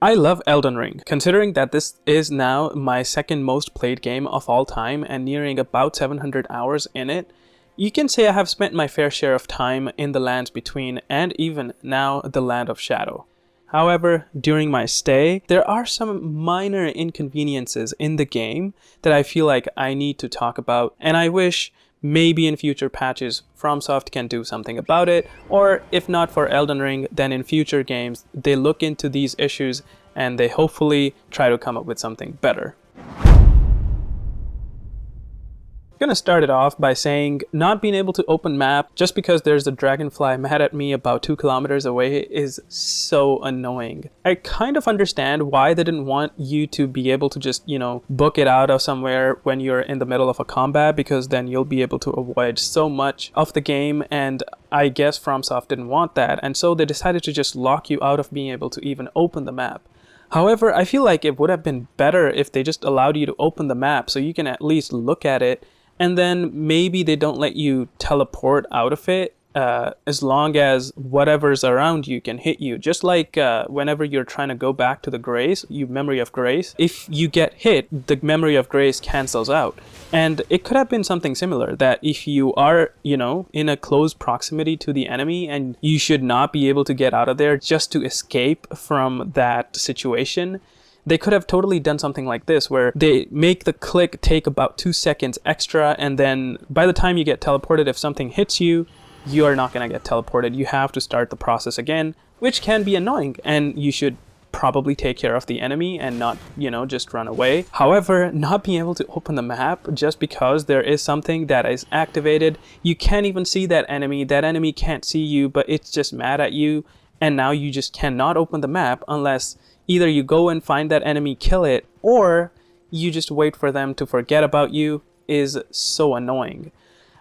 I love Elden Ring, considering that this is now my second most played game of all time and nearing about 700 hours in it. You can say I have spent my fair share of time in the lands between and even now the Land of Shadow. However, during my stay, there are some minor inconveniences in the game that I feel like I need to talk about, and I wish maybe in future patches FromSoft can do something about it, or if not for Elden Ring, then in future games they look into these issues and they hopefully try to come up with something better. I'm gonna start it off by saying not being able to open map just because there's a dragonfly mad at me about 2 kilometers away is so annoying. I kind of understand why they didn't want you to be able to just, book it out of somewhere when you're in the middle of a combat, because then you'll be able to avoid so much of the game, and I guess FromSoft didn't want that, and so they decided to just lock you out of being able to even open the map. However, I feel like it would have been better if they just allowed you to open the map so you can at least look at it, and then maybe they don't let you teleport out of it as long as whatever's around you can hit you. Just like whenever you're trying to go back to the grace, memory of grace, if you get hit, the memory of grace cancels out. And it could have been something similar, that if you are, in a close proximity to the enemy and you should not be able to get out of there just to escape from that situation, they could have totally done something like this, where they make the click take about 2 seconds extra, and then by the time you get teleported, if something hits you, you are not going to get teleported. You have to start the process again, which can be annoying, and you should probably take care of the enemy and not, just run away. However, not being able to open the map just because there is something that is activated, you can't even see that enemy can't see you, but it's just mad at you, and now you just cannot open the map unless either you go and find that enemy, kill it, or you just wait for them to forget about you. Is so annoying.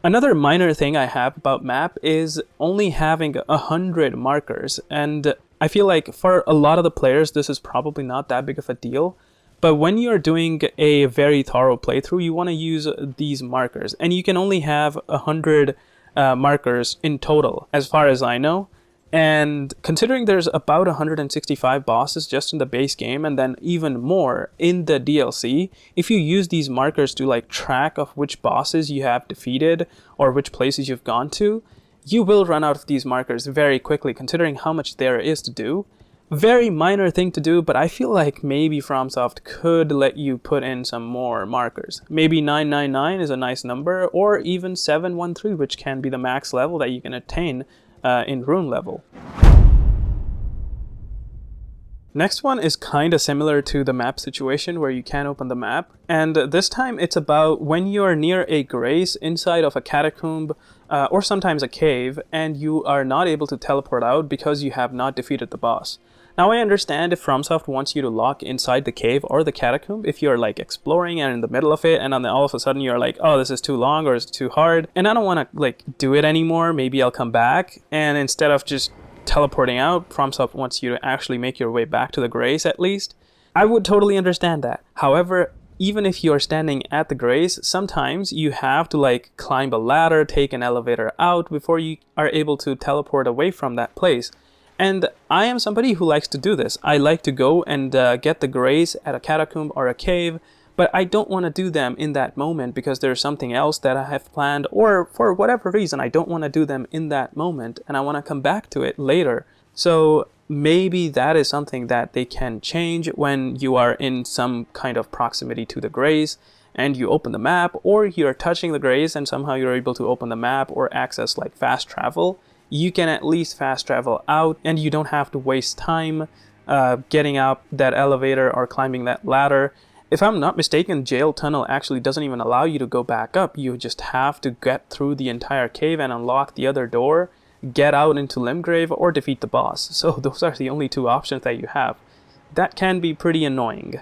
Another minor thing I have about map is only having 100 markers, and I feel like for a lot of the players this is probably not that big of a deal, but when you're doing a very thorough playthrough, you want to use these markers, and you can only have 100 markers in total as far as I know. And considering there's about 165 bosses just in the base game and then even more in the DLC, if you use these markers to track of which bosses you have defeated or which places you've gone to, you will run out of these markers very quickly, considering how much there is to do. Very minor thing to do, but I feel like maybe FromSoft could let you put in some more markers. Maybe 999 is a nice number, or even 713, which can be the max level that you can attain in Rune level. Next one is kind of similar to the map situation where you can open the map, and this time it's about when you're near a grace inside of a catacomb or sometimes a cave, and you are not able to teleport out because you have not defeated the boss. Now I understand if FromSoft wants you to lock inside the cave or the catacomb if you're exploring and in the middle of it, and then all of a sudden you're like, oh, this is too long or it's too hard and I don't want to do it anymore, maybe I'll come back, and instead of just teleporting out, FromSoft wants you to actually make your way back to the grace at least. I would totally understand that. However, even if you're standing at the grace, sometimes you have to climb a ladder, take an elevator out before you are able to teleport away from that place. And I am somebody who likes to do this. I like to go and get the grace at a catacomb or a cave, but I don't want to do them in that moment because there's something else that I have planned, or for whatever reason I don't want to do them in that moment and I want to come back to it later. So maybe that is something that they can change when you are in some kind of proximity to the grace and you open the map, or you're touching the grace and somehow you're able to open the map or access fast travel. You can at least fast travel out and you don't have to waste time getting up that elevator or climbing that ladder. If I'm not mistaken, Jail Tunnel actually doesn't even allow you to go back up. You just have to get through the entire cave and unlock the other door, get out into Limgrave, or defeat the boss. So those are the only 2 options that you have. That can be pretty annoying.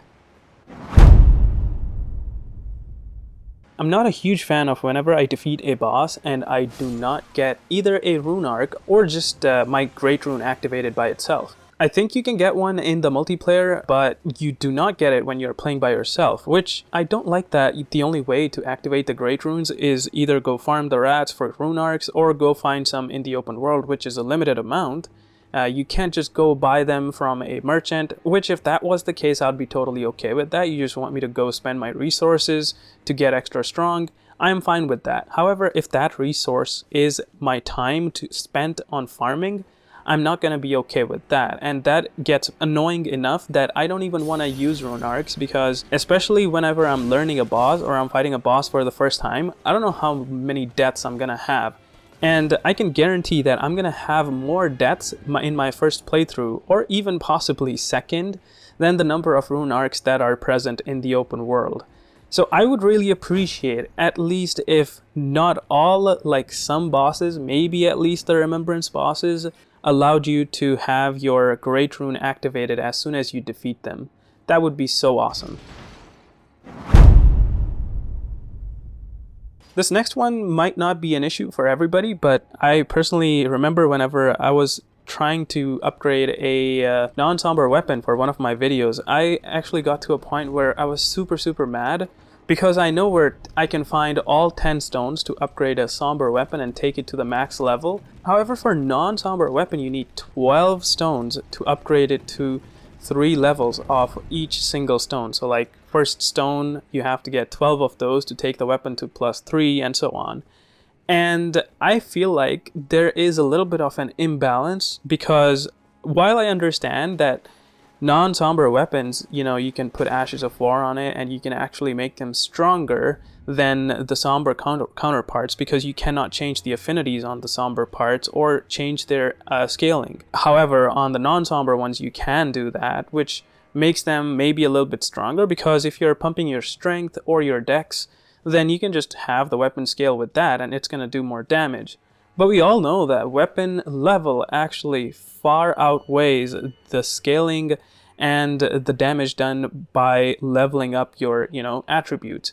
I'm not a huge fan of whenever I defeat a boss and I do not get either a rune arc or just my Great Rune activated by itself. I think you can get one in the multiplayer, but you do not get it when you're playing by yourself, which I don't like. That the only way to activate the Great Runes is either go farm the rats for rune arcs or go find some in the open world, which is a limited amount. You can't just go buy them from a merchant, which if that was the case, I'd be totally okay with that. You just want me to go spend my resources to get extra strong. I am fine with that. However, if that resource is my time to spent on farming, I'm not going to be okay with that. And that gets annoying enough that I don't even want to use rune arcs, because especially whenever I'm learning a boss or I'm fighting a boss for the first time, I don't know how many deaths I'm going to have. And I can guarantee that I'm going to have more deaths in my first playthrough, or even possibly second, than the number of rune arcs that are present in the open world. So I would really appreciate, at least if not all, like some bosses, maybe at least the remembrance bosses, allowed you to have your great rune activated as soon as you defeat them. That would be so awesome. This next one might not be an issue for everybody, but I personally remember whenever I was trying to upgrade a non-somber weapon for one of my videos, I actually got to a point where I was super mad, because I know where I can find all 10 stones to upgrade a somber weapon and take it to the max level. However, for non-somber weapon, you need 12 stones to upgrade it to 3 levels of each single stone. So like first stone, you have to get 12 of those to take the weapon to +3 and so on. And I feel like there is a little bit of an imbalance, because while I understand that non-somber weapons, you know, you can put Ashes of War on it and you can actually make them stronger than the somber counterparts, because you cannot change the affinities on the somber parts or change their scaling. However, on the non-somber ones you can do that, which makes them maybe a little bit stronger, because if you're pumping your strength or your dex, then you can just have the weapon scale with that and it's going to do more damage. But we all know that weapon level actually far outweighs the scaling and the damage done by leveling up your, attributes.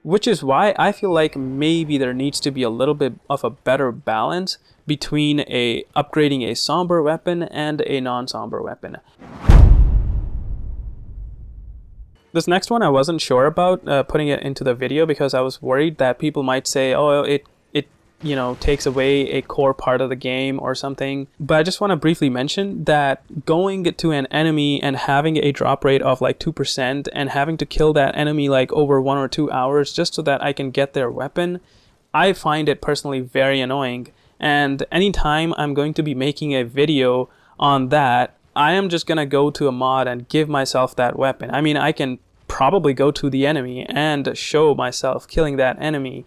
Which is why I feel like maybe there needs to be a little bit of a better balance between upgrading a somber weapon and a non-somber weapon. This next one I wasn't sure about putting it into the video, because I was worried that people might say, oh, it takes away a core part of the game or something. But I just want to briefly mention that going to an enemy and having a drop rate of like 2% and having to kill that enemy like over 1 or 2 hours just so that I can get their weapon, I find it personally very annoying. And anytime I'm going to be making a video on that, I am just gonna go to a mod and give myself that weapon. I mean, I can probably go to the enemy and show myself killing that enemy,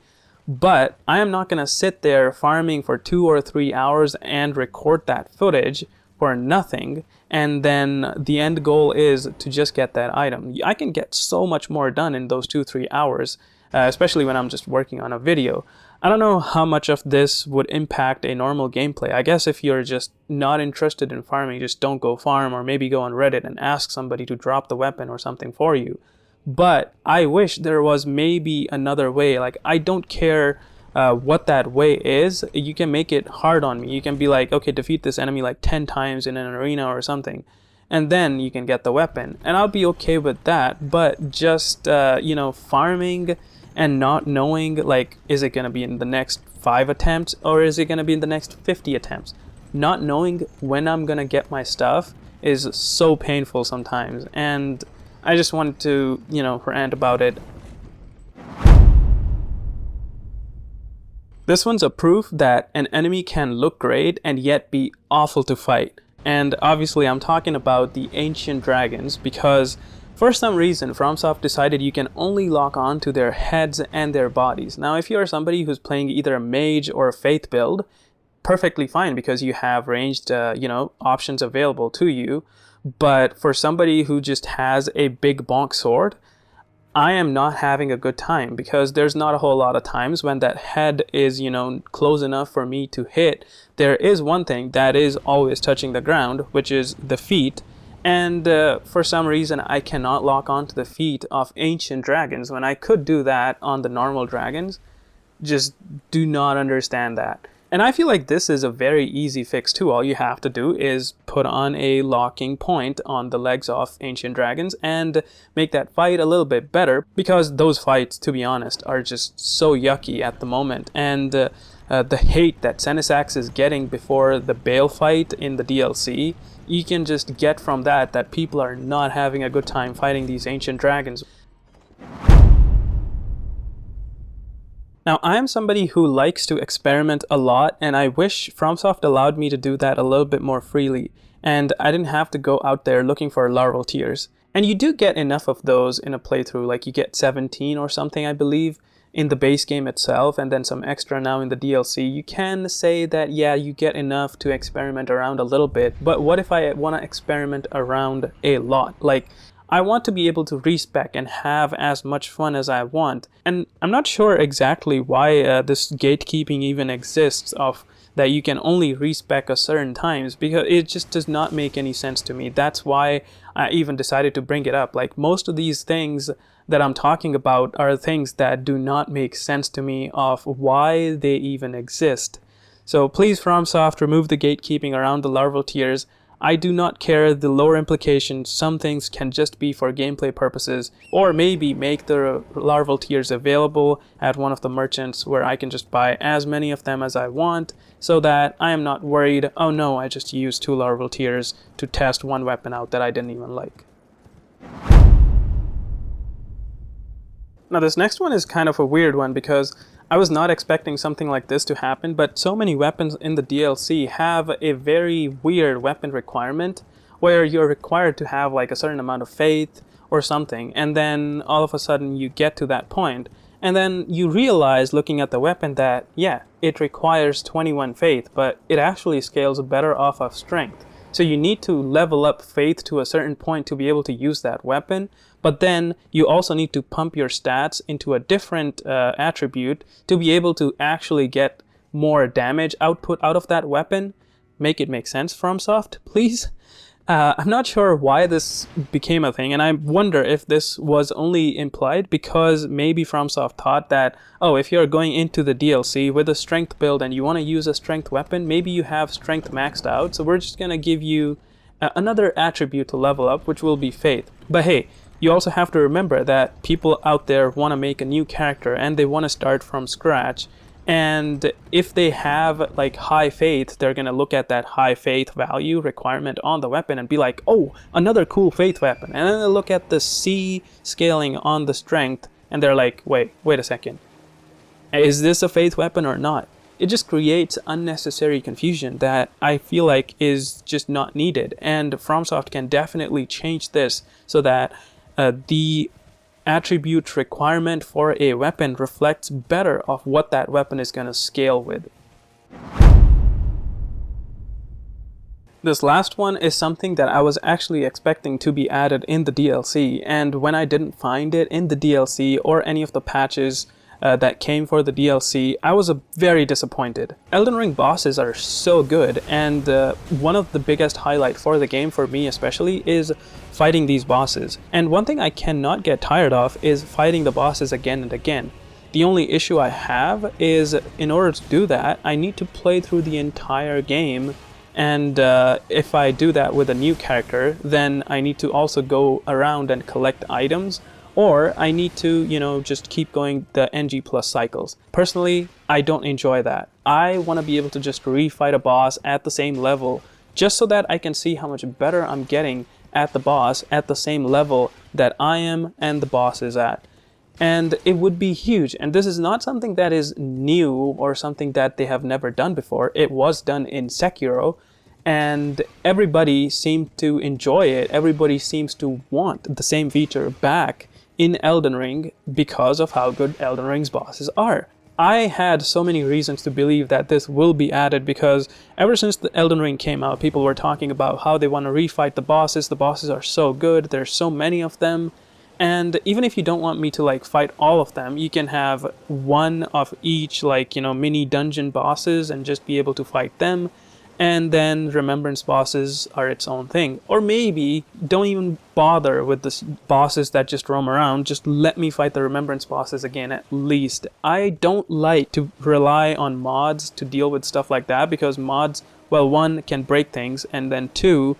but I am not going to sit there farming for 2 or 3 hours and record that footage for nothing, and then the end goal is to just get that item. I can get so much more done in those 2-3 hours, especially when I'm just working on a video. I don't know how much of this would impact a normal gameplay. I guess if you're just not interested in farming, just don't go farm, or maybe go on Reddit and ask somebody to drop the weapon or something for you. But I wish there was maybe another way. Like, I don't care what that way is. You can make it hard on me. You can be like, okay, defeat this enemy like 10 times in an arena or something, and then you can get the weapon. And I'll be okay with that. But just, farming and not knowing, like, is it going to be in the next 5 attempts or is it going to be in the next 50 attempts? Not knowing when I'm going to get my stuff is so painful sometimes. And I just wanted to, rant about it. This one's a proof that an enemy can look great and yet be awful to fight. And obviously I'm talking about the ancient dragons, because for some reason FromSoft decided you can only lock on to their heads and their bodies. Now if you're somebody who's playing either a mage or a faith build, perfectly fine, because you have ranged options available to you. But for somebody who just has a big bonk sword, I am not having a good time, because there's not a whole lot of times when that head is, close enough for me to hit. There is one thing that is always touching the ground, which is the feet. And for some reason, I cannot lock onto the feet of ancient dragons when I could do that on the normal dragons. Just do not understand that. And I feel like this is a very easy fix too. All you have to do is put on a locking point on the legs of ancient dragons and make that fight a little bit better, because those fights, to be honest, are just so yucky at the moment. And the hate that Senisax is getting before the Bale fight in the DLC, you can just get from that people are not having a good time fighting these ancient dragons. Now, I am somebody who likes to experiment a lot, and I wish FromSoft allowed me to do that a little bit more freely, and I didn't have to go out there looking for larval tears. And you do get enough of those in a playthrough, like you get 17 or something, I believe, in the base game itself, and then some extra now in the DLC. You can say that, yeah, you get enough to experiment around a little bit, but what if I want to experiment around a lot? Like, I want to be able to respec and have as much fun as I want. And I'm not sure exactly why this gatekeeping even exists of that you can only respec a certain times, because it just does not make any sense to me. That's why I even decided to bring it up. Like, most of these things that I'm talking about are things that do not make sense to me of why they even exist. So please, FromSoft, remove the gatekeeping around the larval tiers. I do not care the lore implications. Some things can just be for gameplay purposes, or maybe make the larval tiers available at one of the merchants where I can just buy as many of them as I want, so that I am not worried, oh no, I just used 2 larval tiers to test one weapon out that I didn't even like. Now, this next one is kind of a weird one because I was not expecting something like this to happen, but so many weapons in the DLC have a very weird weapon requirement where you're required to have like a certain amount of faith or something, and then all of a sudden you get to that point, and then you realize looking at the weapon that, yeah, it requires 21 faith, but it actually scales better off of strength. So you need to level up faith to a certain point to be able to use that weapon, but then you also need to pump your stats into a different attribute to be able to actually get more damage output out of that weapon. Make it make sense, FromSoft, please. I'm not sure why this became a thing, and I wonder if this was only implied because maybe FromSoft thought that, oh, if you're going into the DLC with a strength build and you want to use a strength weapon, maybe you have strength maxed out, so we're just going to give you another attribute to level up, which will be faith. But hey, you also have to remember that people out there want to make a new character and they want to start from scratch. And if they have like high faith, they're going to look at that high faith value requirement on the weapon and be like, oh, another cool faith weapon. And then they look at the C scaling on the strength and they're like, wait a second. Is this a faith weapon or not? It just creates unnecessary confusion that I feel like is just not needed. And FromSoft can definitely change this so that the attribute requirement for a weapon reflects better of what that weapon is going to scale with. This last one is something that I was actually expecting to be added in the DLC, and when I didn't find it in the DLC or any of the patches that came for the DLC, I was very disappointed. Elden Ring bosses are so good, and one of the biggest highlight for the game, for me especially, is fighting these bosses. And one thing I cannot get tired of is fighting the bosses again and again. The only issue I have is, in order to do that, I need to play through the entire game, and if I do that with a new character, then I need to also go around and collect items, or I need to, just keep going the NG plus cycles. Personally, I don't enjoy that. I want to be able to just refight a boss at the same level, just so that I can see how much better I'm getting at the boss at the same level that I am and the boss is at. And it would be huge. And this is not something that is new or something that they have never done before. It was done in Sekiro, and everybody seemed to enjoy it. Everybody seems to want the same feature back in Elden Ring because of how good Elden Ring's bosses are. I had so many reasons to believe that this will be added because ever since the Elden Ring came out, people were talking about how they want to refight the bosses. The bosses are so good, there's so many of them. And even if you don't want me to fight all of them, you can have one of each mini dungeon bosses and just be able to fight them. And then remembrance bosses are its own thing. Or maybe don't even bother with the bosses that just roam around. Just let me fight the remembrance bosses again at least. I don't like to rely on mods to deal with stuff like that because mods, well, one, can break things, and then two,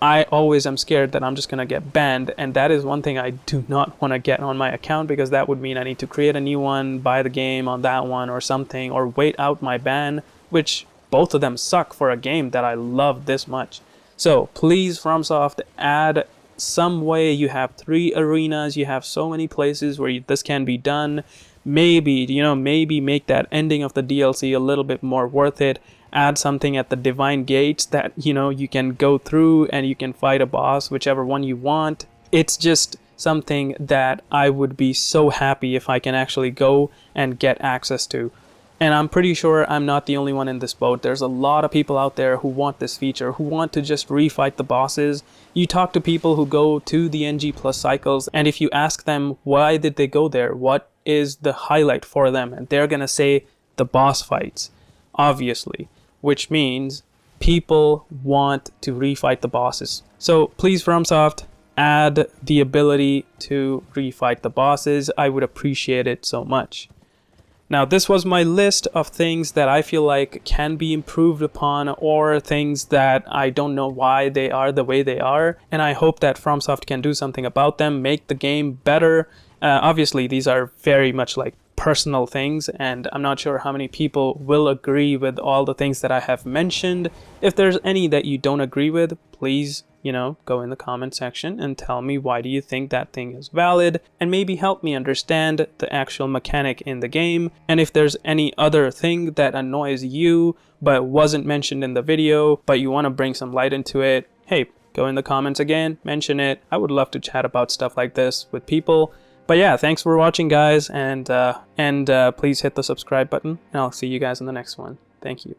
I always am scared that I'm just gonna get banned, and that is one thing I do not want to get on my account, because that would mean I need to create a new one, buy the game on that one or something, or wait out my ban, which both of them suck for a game that I love this much. So please, FromSoft, add some way. You have 3 arenas, you have so many places where this can be done. Maybe, maybe make that ending of the DLC a little bit more worth it. Add something at the Divine Gates that, you can go through and you can fight a boss, whichever one you want. It's just something that I would be so happy if I can actually go and get access to. And I'm pretty sure I'm not the only one in this boat. There's a lot of people out there who want this feature, who want to just refight the bosses. You talk to people who go to the NG Plus cycles, and if you ask them why did they go there, what is the highlight for them, and they're gonna say the boss fights, obviously, which means people want to refight the bosses. So please, FromSoft, add the ability to refight the bosses. I would appreciate it so much. Now, this was my list of things that I feel like can be improved upon, or things that I don't know why they are the way they are, and I hope that FromSoft can do something about them, make the game better. Obviously, these are very much like personal things, and I'm not sure how many people will agree with all the things that I have mentioned. If there's any that you don't agree with, please, go in the comment section and tell me why do you think that thing is valid, and maybe help me understand the actual mechanic in the game. And if there's any other thing that annoys you but wasn't mentioned in the video, but you want to bring some light into it, hey, go in the comments again, mention it. I would love to chat about stuff like this with people. But yeah, thanks for watching, guys, and please hit the subscribe button, and I'll see you guys in the next one. Thank you.